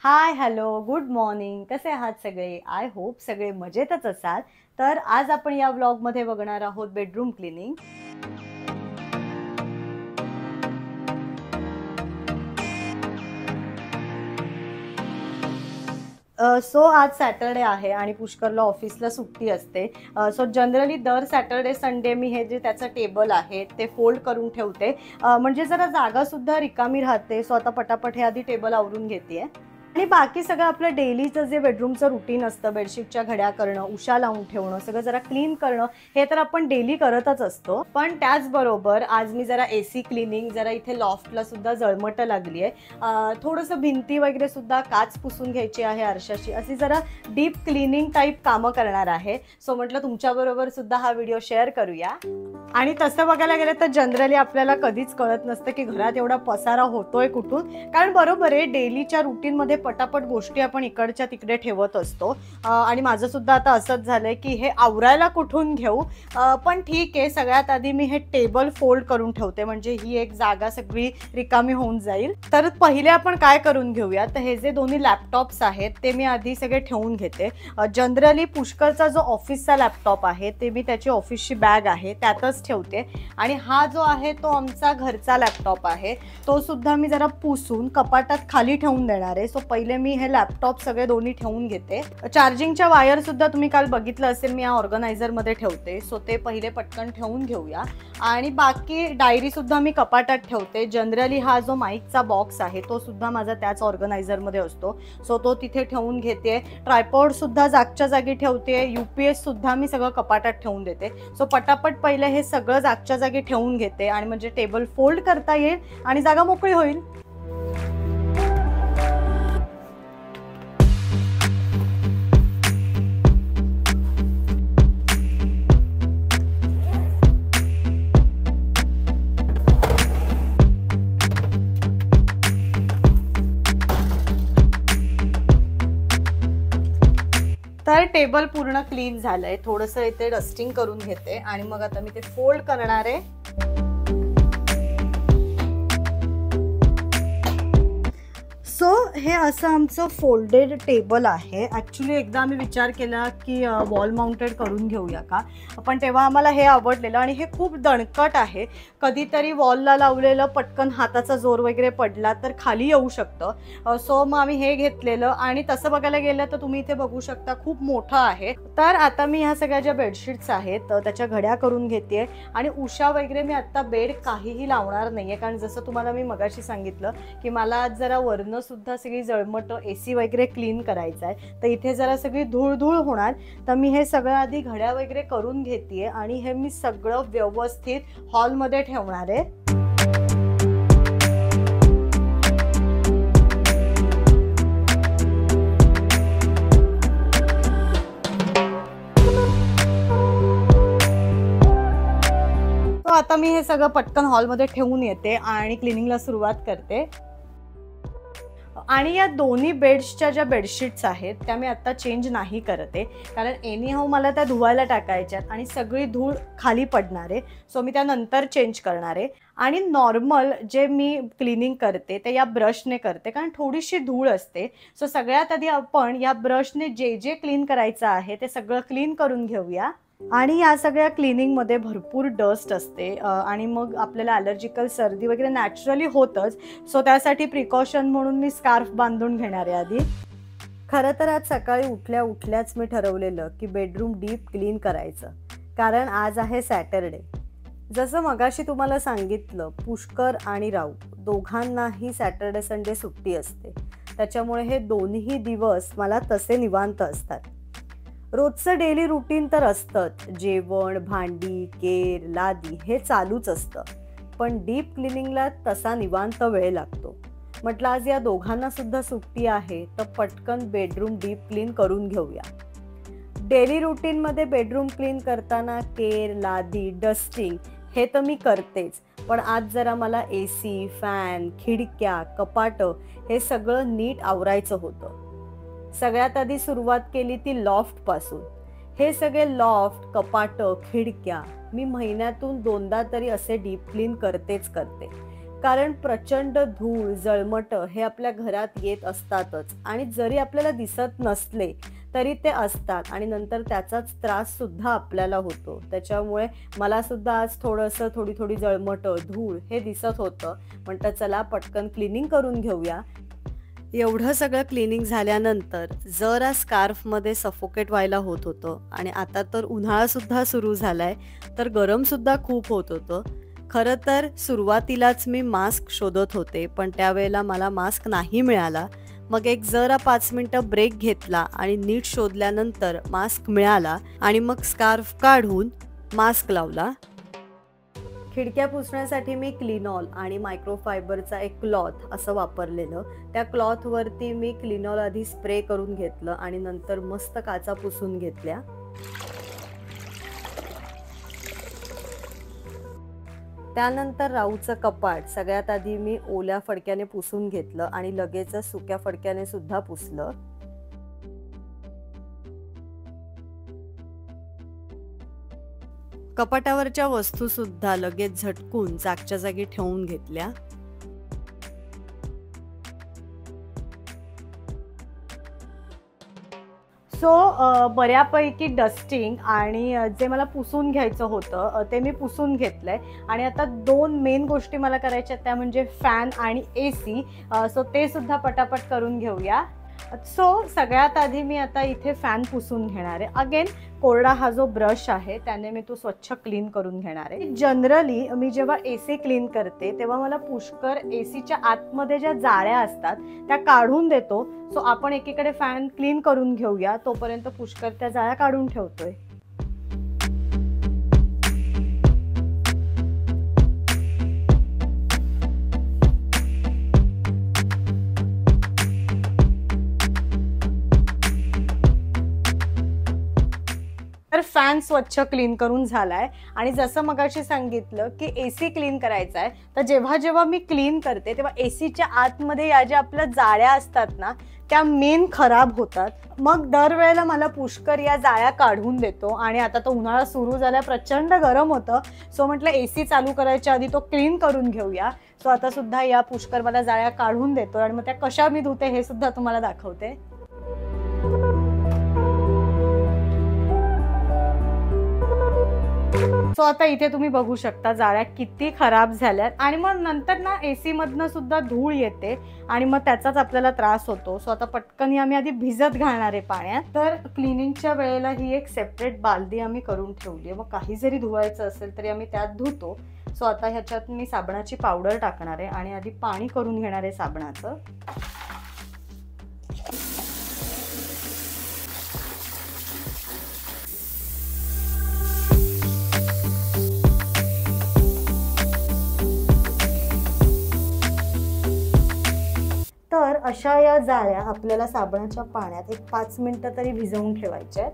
हाय, hello, good morning. कसे आहात सगळे? आय होप सगळे मजेतच असाल. तर आज आपण या व्लॉगमध्ये बघणार आहोत बेडरूम क्लीनिंग. सो आज सॅटरडे आहे आणि पुष्करला ऑफिसला सुट्टी असते. सो जनरली दर सॅटरडे संडे मी हे जे त्याचं टेबल आहे ते फोल्ड करून ठेवते, म्हणजे जरा जागासुद्धा रिकामी राहते. सो आता पटापट हे आधी टेबल आवरून घेते. आणि बाकी सगळं आपलं डेलीचं जे बेडरूमचं रुटीन असतं, बेडशीटच्या घड्या करणं, उशा लावून ठेवणं, सगळं जरा क्लीन करणं, हे तर आपण डेली करतच असतो. पण त्याचबरोबर आज मी जरा एसी क्लिनिंग, जरा इथे लॉफ्टला सुद्धा जळमट लागली आहे. थोडंसं भिंती वगैरे सुद्धा काच पुसून घ्यायची आहे आरशाची, अशी जरा डीप क्लिनिंग टाईप कामं करणार आहे. सो म्हटलं तुमच्याबरोबर सुद्धा हा व्हिडिओ शेअर करूया. आणि तसं बघायला गेलं तर जनरली आपल्याला कधीच कळत नसतं की घरात एवढा पसारा होतोय कुठून. कारण बरोबर आहे, डेलीच्या रुटीनमध्ये पटापट गोष्टी आपण इकडच्या तिकडे ठेवत असतो. आणि माझं सुद्धा आता असंच झालंय की हे आवरायला कुठून घेऊ. पण ठीक आहे, सगळ्यात आधी मी हे टेबल फोल्ड करून ठेवते, म्हणजे ही एक जागा सगळी रिकामी होऊन जाईल. तर पहिले आपण काय करून घेऊया, तर हे जे दोन्ही लॅपटॉप्स आहेत ते मी आधी सगळे ठेवून घेते. जनरली पुष्करचा जो ऑफिसचा लॅपटॉप आहे ते मी त्याची ऑफिसची बॅग आहे त्यातच ठेवते. आणि हा जो आहे तो आमचा घरचा लॅपटॉप आहे, तो सुद्धा मी जरा पुसून कपाटात खाली ठेवून देणार आहे. सो पहिले मी हे लॅपटॉप सगळे दोन्ही ठेवून घेते. चार्जिंगच्या वायर सुद्धा तुम्ही काल बघितलं असेल, मी या ऑर्गनायझर मध्ये ठेवते. सो ते पहिले पटकन ठेवून घेऊया. आणि बाकी डायरी सुद्धा मी कपाटात ठेवते. जनरली हा जो माईकचा बॉक्स आहे तो सुद्धा माझा त्याच ऑर्गनायझर मध्ये असतो. सो तो तिथे ठेवून घेते. ट्रायपॉड सुद्धा जागच्या जागी ठेवते. UPS सुद्धा मी सगळं कपाटात ठेवून देते. सो पटापट पहिले हे सगळं जागच्या जागी ठेवून घेते आणि म्हणजे टेबल फोल्ड करता येईल आणि जागा मोकळी होईल. तर टेबल पूर्ण क्लीन झालंय. थोडंसं इथे डस्टिंग करून घेते आणि मग आता मी ते फोल्ड करणार आहे. सो हे असं आमचं फोल्डेड टेबल आहे. ॲक्च्युली एकदा आम्ही विचार केला की वॉल माउंटेड करून घेऊया का, पण तेव्हा आम्हाला हे आवडलेलं आणि हे खूप दणकट आहे. कधीतरी वॉलला लावलेलं पटकन हाताचा जोर वगैरे पडला तर खाली येऊ शकतं. सो मग आम्ही हे घेतलेलं. आणि तसं बघायला गेलं तर तुम्ही इथे बघू शकता खूप मोठं आहे. तर आता मी ह्या सगळ्या ज्या बेडशीट्स आहेत त्याच्या घड्या करून घेते. आणि उशा वगैरे मी आत्ता बेड काहीही लावणार नाही आहे, कारण जसं तुम्हाला मी मगाशी सांगितलं की मला आज जरा वरनं सुद्धा सगळी जळमट एसी वगैरे क्लीन करायचं आहे. तर इथे जरा सगळी धूळ धूळ होणार, तर मी हे सगळं आधी घड्या वगैरे करून घेते आणि हे मी सगळं व्यवस्थित हॉलमध्ये ठेवणार आहे. तो आता मी हे सगळं पटकन हॉलमध्ये ठेवून येते आणि क्लिनिंगला सुरुवात करते. आणि या दोन्ही बेड्सच्या ज्या बेडशीट्स आहेत त्या मी आत्ता चेंज नाही करते, कारण एनीहाऊ मला त्या धुवायला टाकायच्यात आणि सगळी धूळ खाली पडणार आहे. सो मी त्यानंतर चेंज करणार आहे. आणि नॉर्मल जे मी क्लिनिंग करते ते या ब्रशने करते, कारण थोडीशी धूळ असते. सो सगळ्यात आधी आपण या ब्रशने जे जे क्लीन करायचं आहे ते सगळं क्लीन करून घेऊया. आणि या सगळ्या क्लिनिंगमध्ये भरपूर डस्ट असते आणि मग आपल्याला ॲलर्जिकल सर्दी वगैरे नॅचरली होतच. सो त्यासाठी प्रिकॉशन म्हणून मी स्कार्फ बांधून घेणार आहे आधी. खरं तर आज सकाळी उठल्याच मी ठरवलेलं की बेडरूम डीप क्लीन करायचं, कारण आज आहे सॅटरडे. जसं मगाशी तुम्हाला सांगितलं, पुष्कर आणि राऊ दोघांनाही सॅटरडे संडे सुट्टी असते. त्याच्यामुळे हे दोन्ही दिवस मला तसे निवांत असतात. रोजचं डेली रुटीन तर असतंच, जेवण, भांडी, केर, लादी हे चालूच असतं. पण डीप क्लिनिंगला तसा निवांत वेळ लागतो. म्हटलं आज या दोघांना सुद्धा सुट्टी आहे तर पटकन बेडरूम डीप क्लीन करून घेऊया. डेली रुटीनमध्ये बेडरूम क्लीन करताना केर, लादी, डस्टिंग हे तर मी करतेच, पण आज जरा मला AC, फॅन, खिडक्या, कपाटं हे सगळं नीट आवरायचं होतं. सगळ्यात आधी सुरुवात केली ती लॉफ्ट पासून. हे सगळे लॉफ्ट, कपाटं, खिडक्या मी महिन्यातून 2दा तरी असे डीप क्लीन करतेच करते. कारण प्रचंड धूळ जळमट हे आपल्या घरात येत असतातच आणि जरी आपल्याला दिसत नसले तरी ते असतात आणि नंतर त्याचाच त्रास सुद्धा आपल्याला होतो. त्याच्यामुळे मला सुद्धा आज थोडी थोडी जळमट धूळ हे दिसत होतं. म्हटलं चला पटकन क्लिनिंग करून घेऊया. एवढं सगळं क्लिनिंग झाल्यानंतर जरा स्कार्फमध्ये सफोकेट व्हायला होत होतं आणि आता तर उन्हाळा सुद्धा सुरू झालाय तर गरम सुद्धा खूप होत होतं. खरं तर सुरुवातीलाच मी मास्क शोधत होते पण त्यावेळेला मला मास्क नाही मिळाला. मग एक जरा 5 मिनिटं ब्रेक घेतला आणि नीट शोधल्यानंतर मास्क मिळाला आणि मग स्कार्फ काढून मास्क लावला. खिडक्या पुसण्यासाठी मी क्लिनॉल आणि मायक्रोफायबरचा एक क्लॉथ असं वापरलेलं. त्या क्लॉथवरती मी क्लिनॉल आधी स्प्रे करून घेतलं आणि नंतर मस्त काचा पुसून घेतल्या. त्यानंतर राऊचं कपाट सगळ्यात आधी मी ओल्या फडक्याने पुसून घेतलं आणि लगेच सुक्या फडक्याने सुद्धा पुसलं. कपाटावरच्या वस्तू सुद्धा लगेच झटकून जागच्या जागी ठेवून घेतल्या. बऱ्यापैकी डस्टिंग आणि जे मला पुसून घ्यायचं होतं ते मी पुसून घेतलंय आणि आता 2 मेन गोष्टी मला करायच्या त्या म्हणजे फॅन आणि AC. ते सुद्धा पटापट करून घेऊया. सगळ्यात आधी मी आता इथे फॅन पुसून घेणार आहे. अगेन कोरडा हा जो ब्रश आहे त्याने मी तो स्वच्छ क्लीन करून घेणार आहे. जनरली मी जेव्हा AC क्लीन करते तेव्हा मला पुष्कर ACच्या आतमध्ये ज्या जाळ्या असतात त्या काढून देतो. आपण एकीकडे फॅन क्लीन करून घेऊया तोपर्यंत पुष्कर त्या जाळ्या काढून ठेवतोय. तर फॅन स्वच्छ क्लीन करून झालाय आणि जसं मगाशी सांगितलं की AC क्लीन करायचा आहे तर जेव्हा जेव्हा मी क्लीन करते तेव्हा ACच्या आतमध्ये या ज्या आपल्या जाळ्या असतात ना त्या मेन खराब होतात. मग दरवेळेला मला पुष्कर या जाळ्या काढून देतो आणि आता तो उन्हाळा सुरू झाला प्रचंड गरम होतं. म्हटलं AC चालू करायच्या आधी तो क्लीन करून घेऊया. आता सुद्धा या पुष्कर मला जाळ्या काढून देतो आणि मग त्या कशा मी धुते हे सुद्धा तुम्हाला दाखवते. आता इथे तुम्ही बघू शकता जाळ्या किती खराब झाल्यात आणि मग नंतर ना AC मधनं सुद्धा धूळ येते आणि मग त्याचाच आपल्याला त्रास होतो. आता पटकन आम्ही आधी भिजत घालणार आहे पाण्यात. तर क्लिनिंगच्या वेळेला ही एक सेपरेट बालदी आम्ही करून ठेवली आहे. मग काही जरी धुवायचं असेल तरी आम्ही त्यात धुतो. आता ह्याच्यात मी साबणाची पावडर टाकणार आहे आणि आधी पाणी करून घेणार आहे साबणाचं. तर अशा या जाळ्या आपल्याला साबणाच्या पाण्यात एक 5 मिनिटं तरी भिजवून ठेवायच्या आहेत.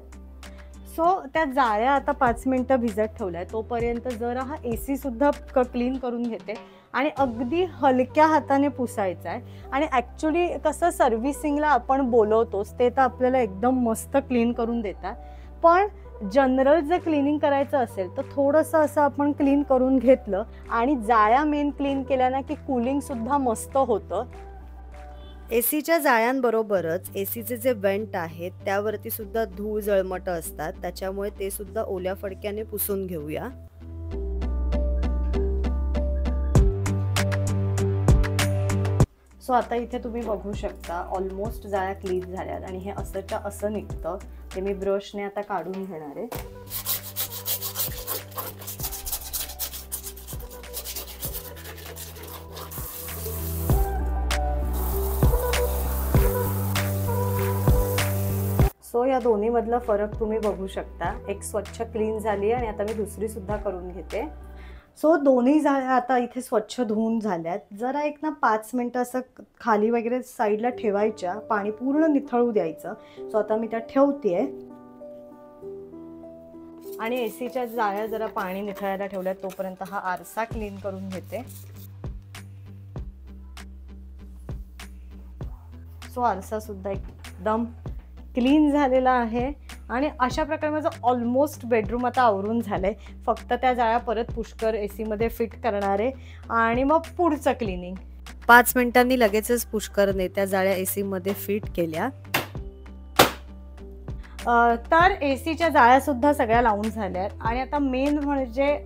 त्या जाळ्या आता 5 मिनिटं भिजत ठेवल्या. तोपर्यंत जरा हा AC सुद्धा क्लीन करून घेते आणि अगदी हलक्या हाताने पुसायचा आहे. आणि ॲक्च्युली कसं सर्व्हिसिंगला आपण बोलवतोच ते तर आपल्याला एकदम मस्त क्लीन करून देतात. पण जनरल जर क्लिनिंग करायचं असेल तर थोडंसं असं आपण क्लीन करून घेतलं आणि जाळ्या मेन क्लीन केल्या ना की कूलिंग सुद्धा मस्त होतं. ACच्या जाळ्यांबरोबरच ACचे जे वेंट आहेत त्यावरती सुद्धा धूळ जळमट असतात. त्याच्यामुळे ते सुद्धा ओल्या फडक्याने पुसून घेऊया. आता इथे तुम्ही बघू शकता ऑलमोस्ट जाळ्या क्लीन झाल्यात आणि हे असंच्या असं निघतं. ते मी ब्रशने आता काढून घेणार आहे. या दोन्ही मधला फरक तुम्ही बघू शकता. एक स्वच्छ क्लीन झाली आणि आता मी दुसरी सुद्धा करून घेते. दोन्ही जाळ्या आता इथे स्वच्छ धुवून झाल्यात. जरा एक ना 5 मिनिटं असं खाली वगैरे साईडला ठेवायच्या, पाणी पूर्ण निथळू द्यायचं. आता मी त्या ठेवतेय आणि ACच्या जाळ्या जरा पाणी निथळायला ठेवल्यात तोपर्यंत हा आरसा क्लीन करून घेते. आरसा सुद्धा एकदम क्लीन झालेला आहे आणि अशा प्रकारे माझं ऑलमोस्ट बेडरूम आता आवरून झालंय. फक्त त्या जाळ्या परत पुष्कर AC मध्ये फिट करणार आहे आणि मग पुढचं क्लिनिंग. 5 मिनिटांनी लगेचच पुष्करने त्या जाळ्या AC मध्ये फिट केल्या. तर ACच्या जाळ्या सुद्धा सगळ्या लावून झाल्या आणि आता मेन म्हणजे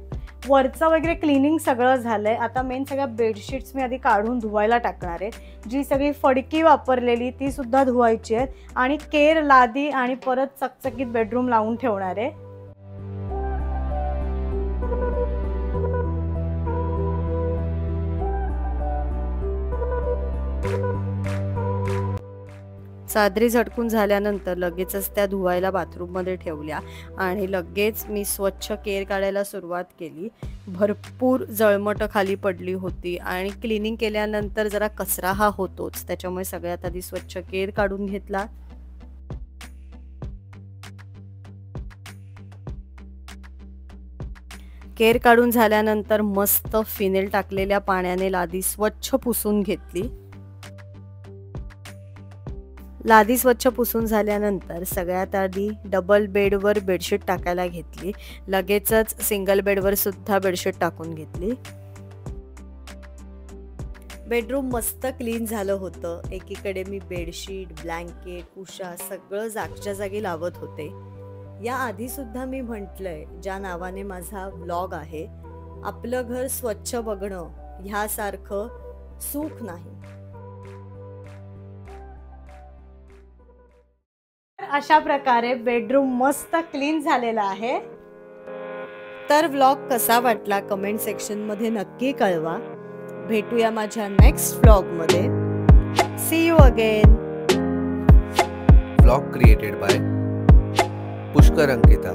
वरचं वगैरे क्लिनिंग सगळं झालंय. आता मेन सगळ्या बेडशीट्स मी आधी काढून धुवायला टाकणार आहे. जी सगळी फडकी वापरलेली ती सुद्धा धुवायची आहे आणि केर, लादी आणि परत चकचकीत बेडरूम लावून ठेवणार आहे. चादरी झटकून झाल्यानंतर लगेचच त्या धुवायला बाथरूममध्ये ठेवल्या आणि लगेच मी स्वच्छ केर काढायला सुरुवात केली. भरपूर जळमट खाली पडली होती आणि क्लिनिंग केल्यानंतर जरा कचरा हा होतोच, त्याच्यामुळे सगळ्यात आधी स्वच्छ केर काढून घेतला. केर काढून झाल्यानंतर मस्त फिनेल टाकलेल्या पाण्याने लादी स्वच्छ पुसून घेतली. लादी स्वच्छ पुसून झाल्यानंतर सगळ्यात आधी डबल बेडवर बेडशीट टाकायला घेतली. लगेचच सिंगल बेडवर सुद्धा बेडशीट टाकून घेतली. बेडरूम मस्त क्लीन झालं होतं. एकीकडे मी बेडशीट, ब्लँकेट, उषा सगळं जागच्या जागी लावत होते. या आधी सुद्धा मी म्हटलंय, ज्या नावाने माझा व्लॉग आहे, आपलं घर स्वच्छ बघणं ह्यासारखं सुख नाही. अशा प्रकारे बेडरूम मस्त क्लीन झालेला आहे. तर व्लॉग कसा वाटला कमेंट सेक्शन मध्ये नक्की कळवा. भेटूया माझ्या नेक्स्ट व्लॉग मध्ये. See you again. Vlog created by Pushkar Ankita.